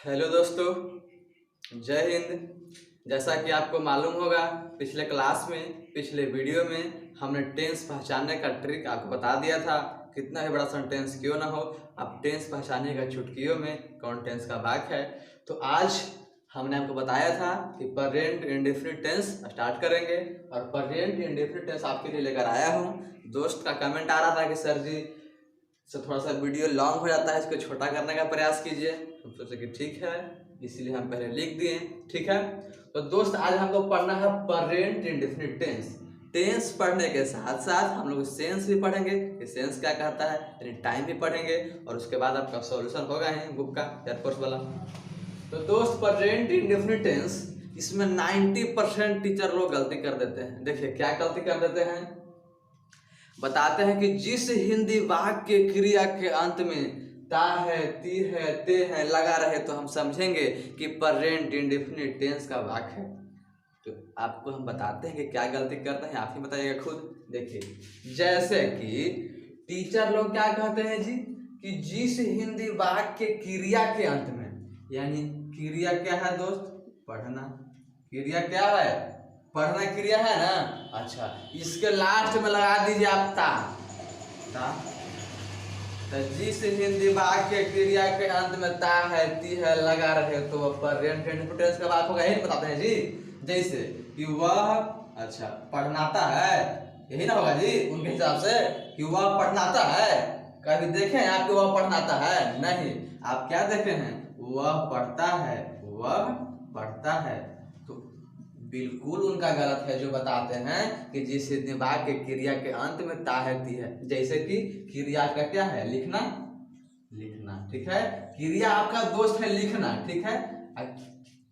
Hello दोस्तों, जय हिंद। जैसा कि आपको मालूम होगा, पिछले क्लास में पिछले वीडियो में हमने टेंस पहचानने का ट्रिक आपको बता दिया था। कितना भी बड़ा सेंटेंस क्यों ना हो, आप टेंस पहचानिएगा चुटकियों में कौन टेंस का वाक्य है। तो आज हमने आपको बताया था कि प्रेजेंट इंडेफिनिट टेंस स्टार्ट करेंगे और प्रेजेंट इंडेफिनिट टेंस आपके लिए लेकर आया हूँ। दोस्त का कमेंट आ रहा था कि सर जी से थोड़ा सा वीडियो लॉन्ग हो जाता है, इसको छोटा करने का प्रयास कीजिए। हम सोचे कि ठीक है, इसीलिए हम पहले लिख दिए। ठीक है, तो दोस्त आज हमको पढ़ना है प्रेजेंट इंडेफिनिट टेंस। टेंस पढ़ने के साथ साथ हम लोग सेंस भी पढ़ेंगे कि सेंस क्या कहता है, यानी टाइम भी पढ़ेंगे और उसके बाद आपका सॉल्यूशन होगा ही बुक का एयरफोर्स वाला। तो दोस्त प्रेजेंट इंडेफिनिट टेंस, इसमें 90% टीचर लोग गलती कर देते हैं। देखिए क्या गलती कर देते हैं, बताते हैं कि जिस हिंदी वाक्य के क्रिया के अंत में ता है, ती है, ते है लगा रहे तो हम समझेंगे कि प्रेजेंट इंडेफिनिट टेंस का वाक्य है। तो आपको हम बताते हैं कि क्या गलती करते हैं, आप ही बताइएगा खुद। देखिए जैसे कि टीचर लोग क्या कहते हैं जी कि जिस हिंदी वाक्य के क्रिया के अंत में, यानी क्रिया क्या है दोस्त, पढ़ना। क्रिया क्या है, पढ़ना क्रिया है ना। अच्छा, इसके लास्ट में लगा दीजिए आप ता। तो जिस हिंदी वाक्य क्रिया के अंत में ता है, ती है लगा रहे तो वह प्रेजेंट इंडेफिनिट टेंस का वाक्य होगा। यही बताते हैं जी। जैसे कि वह अच्छा पढ़नाता है, यही ना होगा जी उनके हिसाब से कि वह पढ़नाता है। कभी देखे हैं आप कि वह पढ़नाता है? नहीं, आप क्या देखे हैं, वह पढ़ता है, वह पढ़ता है। तो बिल्कुल उनका गलत है जो बताते हैं कि जिस हिंदी वाक्य के क्रिया के अंत में ता है, ती है। जैसे कि क्रिया का क्या है, लिखना। लिखना ठीक है, क्रिया आपका दोस्त है लिखना। ठीक है,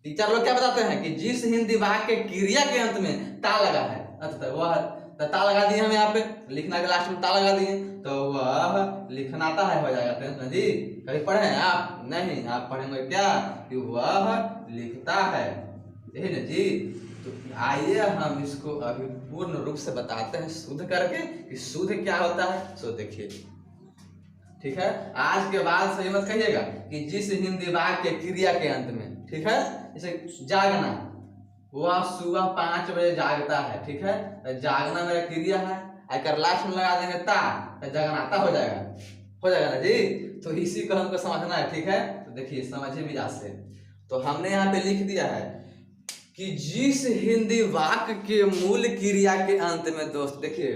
टीचर लोग क्या बताते हैं कि जिस हिंदी वाक्य के क्रिया के अंत में ता लगा है, अच्छा वह ता लगा दिए हम यहाँ पे, लिखना के लास्ट में ता लगा दिए तो वह लिखनाता है हो जाएगा टेंस में जी। कभी पढ़े हैं आप? नहीं, आप पढ़ेंगे क्या कि वह लिखता है, यही ना जी। तो आइए हम इसको अभी पूर्ण रूप से बताते हैं शुद्ध करके कि शुद्ध क्या होता है। सो देखिए, ठीक है, आज के बाद सही मत कहिएगा कि जिस हिंदी वाक्य के क्रिया के अंत में, ठीक है, जैसे जागना, वह सुबह 5 बजे जागता है। ठीक है, तो जागना मेरा क्रिया है, अगर लास्ट में लगा देंगे ता तो जगनाता हो जाएगा ना जी। तो इसी को हमको समझना है। ठीक है, तो देखिए समझिए मिजाज से। तो हमने यहाँ पे लिख दिया है कि जिस हिंदी वाक्य के मूल क्रिया के अंत में, दोस्त देखिए,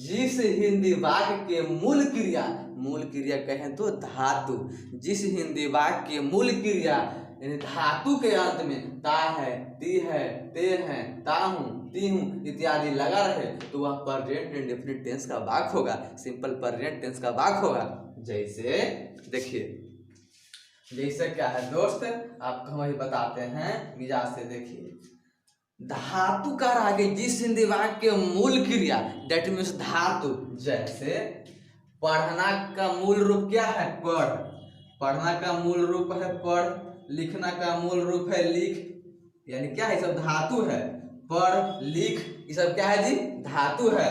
जिस हिंदी वाक्य के मूल क्रिया कहें तो धातु, जिस हिंदी वाक्य के मूल क्रिया यानी धातु के अंत में ता है, ती है, ते है, ता हूं, ती हूं इत्यादि लगा रहे तो वह प्रेजेंट इंडेफिनिट टेंस का वाक्य होगा, सिंपल प्रेजेंट टेंस का वाक्य होगा। जैसे देखिए, जैसे क्या है दोस्त, आपको वही बताते हैं मिजाज से। देखिए धातु का आगे जिस हिंदी वाक्य के मूल क्रिया, दैट मीन्स धातु। जैसे पढ़ना का मूल रूप क्या है, पढ़। पढ़ना का मूल रूप है पढ़, लिखना का मूल रूप है लिख, यानी क्या है, सब धातु है। पढ़ लिख ये सब क्या है जी, धातु है।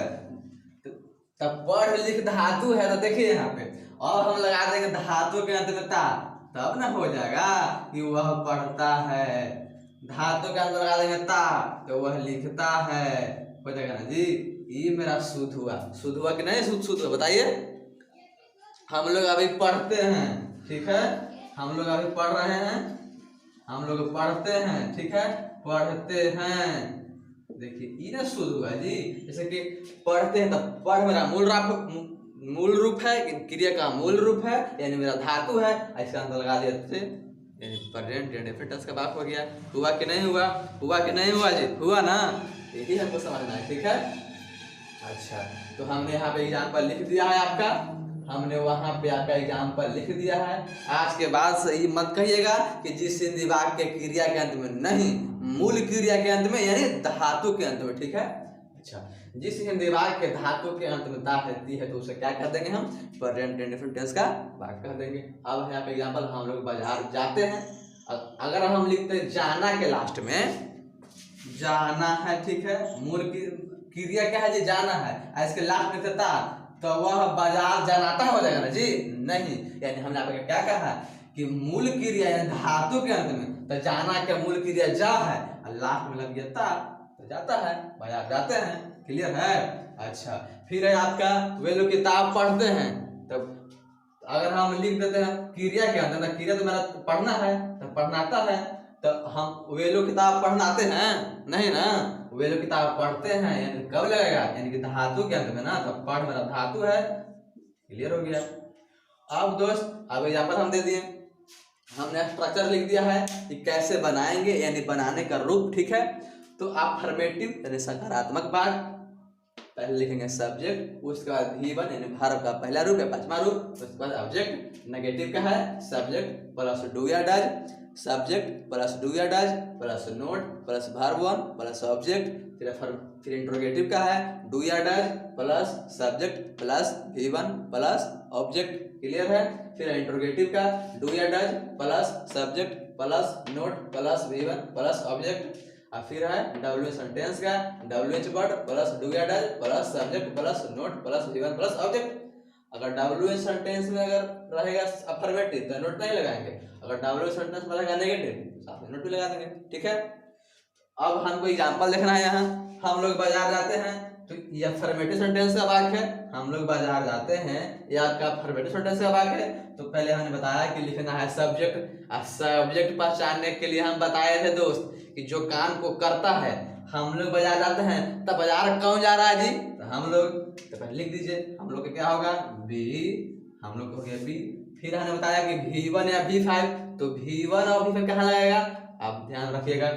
तब पढ़ लिख धातु है, तो देखिए यहाँ पे और हम लगा देंगे धातु के अंत में ता, तब ना हो जाएगा कि वह पढ़ता है। धातु के अंदर लगा देंगे ता तो वह लिखता है, हो जाएगा ना जी। ये मेरा शुद्ध हुआ, शुद्ध हुआ कि नहीं शुद्ध हुआ बताइए। हम लोग अभी पढ़ते हैं, ठीक है, हम लोग अभी पढ़ रहे हैं, हम लोग पढ़ते हैं। ठीक है, पढ़ते हैं, देखिए ये ना शुद्ध हुआ जी। जैसे कि पढ़ते हैं, तो पढ़ मेरा मूल रूप है, क्रिया का मूल रूप है, यानी मेरा धातु है। इसका अंदर लगा दिया थे, यानी प्रेजेंट इंडेफिनिट टेंस का वाक्य हो गया। हुआ कि नहीं हुआ, हुआ कि नहीं हुआ जी, हुआ ना, यही हमको समझना है। ठीक है, अच्छा तो हमने यहाँ पे एग्जाम्पल लिख दिया है आपका, हमने वहां पे आपका एग्जाम्पल लिख दिया है। आज के बाद सही मत कहिएगा कि जिस हिंदी वाक्य के क्रिया के अंत में, नहीं, मूल क्रिया के अंत में यानी धातु के अंत में। ठीक है, अच्छा जिस हिंदी वाक्य के धातु के अंत में ता है, ती है, तो उसे क्या कह देंगे हम, प्रेजेंट इंडेफिनिट टेंस का वाक्य कह देंगे। अब यहाँ पे एग्जाम्पल, हम लोग बाजार जाते हैं, अगर हम लिखते जाना के लास्ट में, जाना है, ठीक है, मूल क्रिया क्या है जी, जाना है, इसके लास्ट में था तो वह बाजार जानाता हो जाएगा ना जी। नहीं, यानी हमने आपको क्या कहा कि मूल क्रिया यानी धातु के अंत में तो जाना क्या मूल क्रिया जा है और लास्ट में लग गया ता तो जाता है, बाजार जाते हैं। क्लियर है? अच्छा, फिर है आपका वे लोग किताब पढ़ते हैं। तब अगर हम लिख देते हैं क्रिया के अंदर, क्रिया तो मेरा पढ़ना है तो पढ़नाता है, तो हम वे लोग किताब पढ़नाते हैं नहीं ना, वे लोग किताब पढ़ते हैं यानी कब लगेगा, यानी कि धातु के अंत में ना, तो पढ़ मेरा धातु है। क्लियर हो गया? अब दोस्त अब एग्जाम्पल हम दे दिए, हमने स्ट्रक्चर लिख दिया है कि कैसे बनाएंगे यानी बनाने का रूप। ठीक है, तो अफर्मेटिव यानी सकारात्मक भाग पहले लिखेंगे सब्जेक्ट, उसके बाद V1 यानी वर्ब का पहला रूप है पांचवा रूप, उसके बाद ऑब्जेक्ट। नेगेटिव का है सब्जेक्ट प्लस डू या डज, सब्जेक्ट प्लस डू या does plus note plus verb 1 plus object. फिर इंट्रोगेटिव का है डू या does plus subject plus V1 plus object. Clear है? फिर इंट्रोगेटिव का डू या does plus subject plus note plus V1 plus object. और फिर है WH सेंटेंस का WH वर्ड प्लस डू या does plus subject plus note plus V1 plus object. अगर WH सेंटेंस में अगर रहेगा अफर्मेटिव तो नोट नहीं लगाएंगे, अगर WH सेंटेंस में रहेगा नेगेटिव साथ में नोट भी लगा देंगे। ठीक है, अब हमको एग्जांपल देखना है। यहाँ हम लोग बाजार जाते हैं तो ये अफर्मेटिव सेंटेंस का वाक्य है, हम लोग बाजार जाते हैं ये आपका अफर्मेटिव सेंटेंस का वाक्य है। तो पहले हमने बताया कि लिखना है सब्जेक्ट, और सब्जेक्ट पहचानने के लिए हम बताए थे दोस्त कि जो काम को करता है, हम लोग बाजार जाते हैं तब बाजार कौन जा रहा है जी, तो हम लोग, तो पहले लिख दीजिए हम लोग का क्या होगा बी, हम लोग हो गया बी। फिर हमने बताया कि V1 या V5, तो V1 और V5 कहाँ लगेगा, आप ध्यान रखिएगा,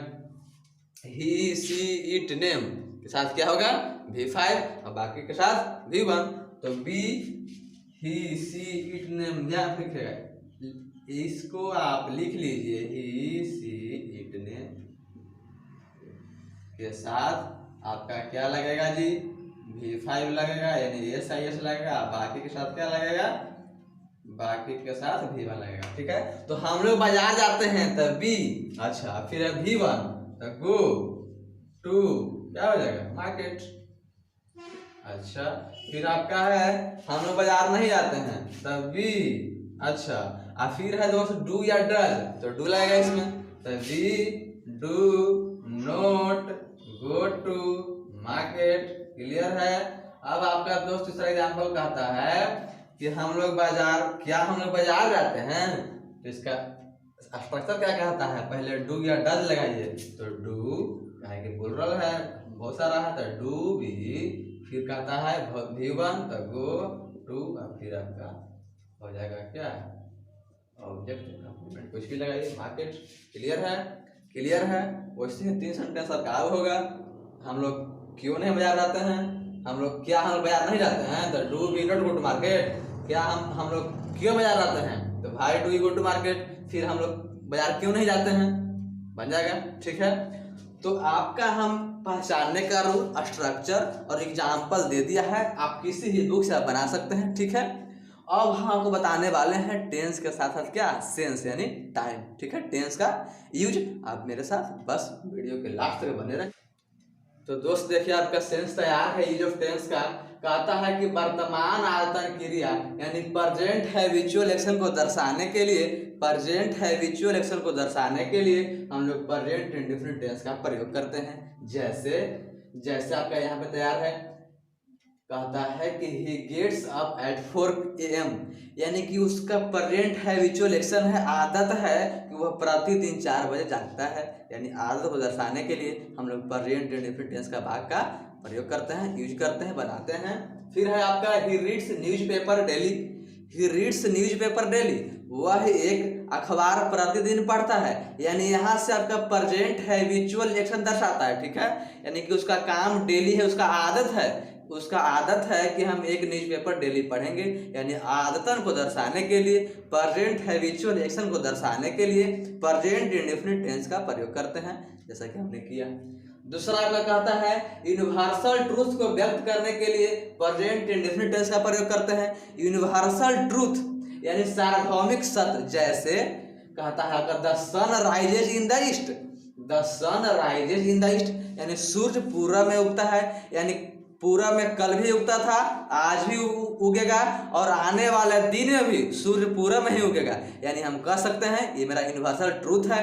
ही सी इट नेम के साथ क्या होगा V5 और बाकी के साथ V1। तो be he she it name ध्यान रखिएगा, इसको आप लिख लीजिए ही सी इट नेम के साथ आपका क्या लगेगा जी V5 लगेगा यानी SIS लगेगा, बाकी के साथ क्या लगेगा, बाकी के साथ V1 लगेगा। ठीक है, तो हम लोग बाजार जाते हैं तब B, अच्छा फिर है V1 तो गो टू क्या हो जाएगा मार्केट। अच्छा, फिर आपका है हम लोग बाजार नहीं जाते हैं तब B, अच्छा और फिर है दोस्त डू या डज, तो डू लगेगा इसमें, तो we do not go to market. Clear है? अब आपका दोस्त दूसरा एग्जाम्पल कहता है कि हम लोग बाजार, क्या हम लोग बाजार जाते हैं, तो इसका स्ट्रक्चर क्या कहता है, पहले डू या डज लगाइए, तो डू कहे कि प्लुरल है बहुत सारा है तो डू भी, फिर कहता है V1 तो गो टू और फिर आपका हो जाएगा क्या ऑब्जेक्ट, कुछ भी लगाइए मार्केट। क्लियर है? क्लियर है? वैसे 3 सेंटेंस आपका होगा। हम लोग क्यों नहीं बाजार जाते हैं, हम लोग क्या हम बाजार नहीं जाते हैं, तो do we not go to market. क्या हम लोग क्यों बाजार जाते हैं, तो भाई do you go to market. फिर हम लोग बाजार क्यों नहीं जाते हैं, बन जाएगा। ठीक है, तो आपका हम पहचानने का रूल, स्ट्रक्चर और एग्जाम्पल दे दिया है, आप किसी भी बुक से बना सकते हैं। ठीक है, अब हम आपको बताने वाले हैं टेंस के साथ साथ क्या सेंस यानी टाइम। ठीक है, टेंस का यूज आप मेरे साथ बस वीडियो के लास्ट तक बने रहे। तो दोस्त देखिए आपका सेंस तैयार है। यूज ऑफ टेंस का कहता है कि वर्तमान आयतन क्रिया यानी प्रेजेंट हैबिचुअल एक्शन को दर्शाने के लिए, प्रेजेंट हैबिचुअल एक्शन को दर्शाने के लिए हम लोग प्रेजेंट इंडेफिनिट टेंस का प्रयोग करते हैं। जैसे आपका यहाँ पे तैयार है, कहता है कि he gets up at 4 AM, यानी कि उसका प्रेजेंट हैबिचुअल एक्शन है, आदत है कि वह प्रतिदिन 4 बजे जागता है। यानी आदत को दर्शाने के लिए हम लोग प्रेजेंट इंडेफिनिट टेंस का भाग का प्रयोग करते हैं, यूज करते हैं, बनाते हैं। फिर है आपका he reads newspaper daily, he reads newspaper daily, वह एक अखबार प्रतिदिन पढ़ता है। यानी यहाँ से आपका प्रेजेंट हैबिचुअल एक्शन दर्शाता है। ठीक है, यानी कि उसका काम डेली है, उसका आदत है, उसका आदत है कि हम एक न्यूज़पेपर डेली पढ़ेंगे। यानी आदतन को दर्शाने के लिए, प्रेजेंट हैबिचुअल एक्शन को दर्शाने के लिए प्रेजेंट इंडेफिनिट टेंस का प्रयोग करते हैं, जैसा कि हमने किया। दूसरा आपका कहता है यूनिवर्सल ट्रूथ को व्यक्त करने के लिए प्रेजेंट इंडेफिनिट टेंस का प्रयोग करते हैं। यूनिवर्सल ट्रूथ यानी सार्वभौमिक सत्य, जैसे कहता है आपका the sun rises in the east, the sun rises in the east यानी सूर्य पूर्व में उगता है। यानी पूरब में कल भी उगता था, आज भी उगेगा और आने वाले दिन में भी सूर्य पूरब में ही उगेगा। यानी हम कह सकते हैं ये मेरा यूनिवर्सल ट्रूथ है।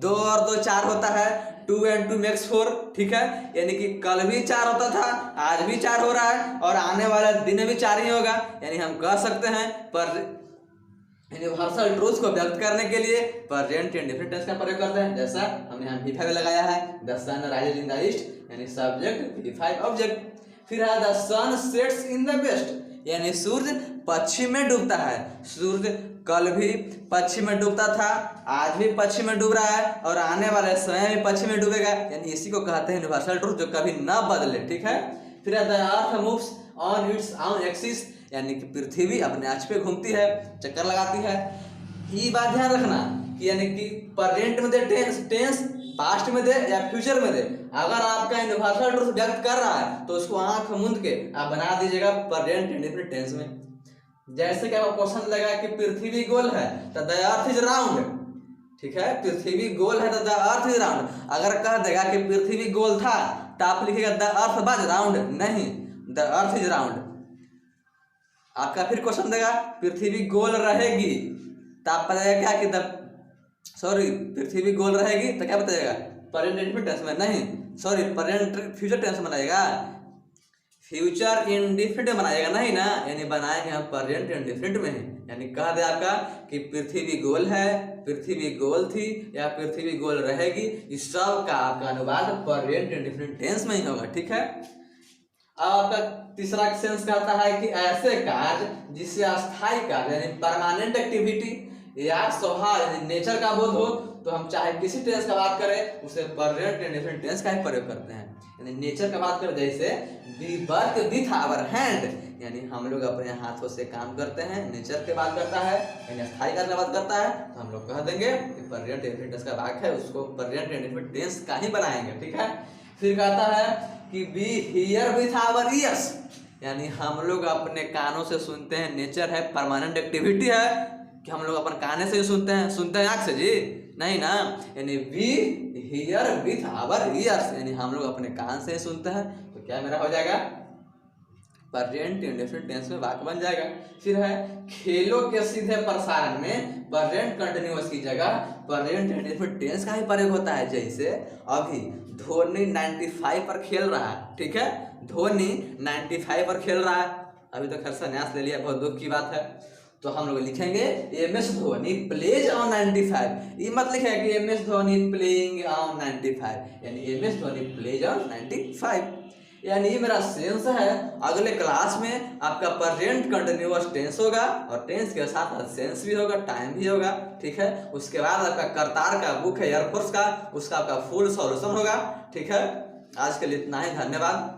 2 और 2 4 होता है, 2 and 2 makes 4, ठीक है। यानी कि कल भी 4 होता था, आज भी 4 हो रहा है और आने वाले दिन में भी 4 ही होगा। यानी हम कह सकते हैं पर यूनिवर्सल ट्रूथ को व्यक्त करने के लिए प्रेजेंट इंडेफिनिट टेंस का प्रयोग करते हैं। जैसा हमने यहाँ V5 लगाया है, the sun rises in the east, यानी सब्जेक्ट V5 ऑब्जेक्ट। फिर है the sun sets in the west, यानी सूर्य पश्चिम में डूबता है। सूर्य कल भी पश्चिम में डूबता था, आज भी पश्चिम में डूब रहा है और आने वाले समय में पश्चिम में डूबेगा। यानी इसी को कहते हैं यूनिवर्सल ट्रूथ, जो कभी न बदले, ठीक है। फिर है the earth moves on its own axis, यानी कि पृथ्वी अपने अक्ष पे घूमती है, चक्कर लगाती है। ये बात ध्यान रखना कि यानी कि प्रेजेंट में दे टेंस, पास्ट में दे या फ्यूचर में दे, अगर आपका यूनिवर्सल ट्रूथ व्यक्त कर रहा है तो उसको आंख मूंद के आप बना दीजिएगा प्रेजेंट इंडेफिनिट टेंस में। जैसे कि आपको क्वेश्चन लगा कि पृथ्वी गोल है तो द अर्थ इज राउंड, ठीक है। पृथ्वी गोल है तो द अर्थ इज राउंड। अगर कह देगा कि पृथ्वी गोल था तो आप लिखिएगा द अर्थ वाज राउंड, नहीं, द अर्थ इज राउंड। आपका फिर क्वेश्चन देगा पृथ्वी गोल रहेगी तो आप बताएगा क्या कि पृथ्वी गोल रहेगी तो क्या बताइएगा प्रेजेंट इंडेफिनिट टेंस में, नहीं सॉरी प्रेजेंट फ्यूचर टेंस में बनाएगा, फ्यूचर इंडेफिनिट बनाएगा, नहीं ना। यानी बनाएंगे हम प्रेजेंट इंडेफिनिट में ही। यानी कह दे आपका कि पृथ्वी गोल है, पृथ्वी गोल थी या पृथ्वी गोल रहेगी, इस सब का आपका अनुवाद प्रेजेंट इंडेफिनिट टेंस में ही होगा, ठीक है। अब आपका तीसरा सेंस कहता है कि ऐसे कार्य जिससे अस्थायी कार्य यानी परमानेंट एक्टिविटी या स्वभाव यानी नेचर का बोध हो, तो हम चाहे किसी टेंस का बात करें उसे प्रेजेंट इंडेफिनिट टेंस का ही प्रयोग करते हैं। यानी नेचर का बात करें, जैसे we work with our hand, यानी हम लोग अपने हाथों से काम करते हैं, नेचर की बात करता है, यानी अस्थायी कार्य की बात करता है, तो हम लोग कह देंगे कि प्रेजेंट इंडेफिनिट टेंस का वाक्य है, उसको प्रेजेंट इंडेफिनिट टेंस का ही बनाएंगे, ठीक है। फिर कहता है कि we hear with our ears, यानी हम लोग अपने कानों से सुनते हैं, नेचर है, परमानेंट एक्टिविटी है कि हम लोग अपन काने से सुनते हैं आँख से जी, नहीं ना। यानी we hear with our ears, यानी हम लोग अपने कान से सुनते हैं, तो क्या मेरा हो जाएगा प्रेजेंट इंडेफिनिट टेंस में वाक्य बन जाएगा। फिर है खेलों के सीधे प्रसारण में प्रेजेंट कंटिन्यूअस की जगह प्रेजेंट इंडेफिनिट टेंस का ही प्रयोग होता है। जैसे अभी धोनी 95 पर खेल रहा है, ठीक है, धोनी 95 पर खेल रहा है, अभी तो खैर संन्यास ले लिया, बहुत दुख की बात है। तो हम लोग लिखेंगे MS धोनी प्लेज ऑन 95, ये मत लिखे कि MS धोनी प्लेइंग ऑन 95, यानी MS धोनी प्लेज ऑन 95। यानी ये मेरा सेंस है। अगले क्लास में आपका प्रेजेंट कंटिन्यूअस टेंस होगा और टेंस के साथ सेंस भी होगा, टाइम भी होगा, ठीक है। उसके बाद आपका करतार का बुक है एयरफोर्स का, उसका आपका फुल सॉल्यूशन होगा, ठीक है। आज के लिए इतना ही, धन्यवाद।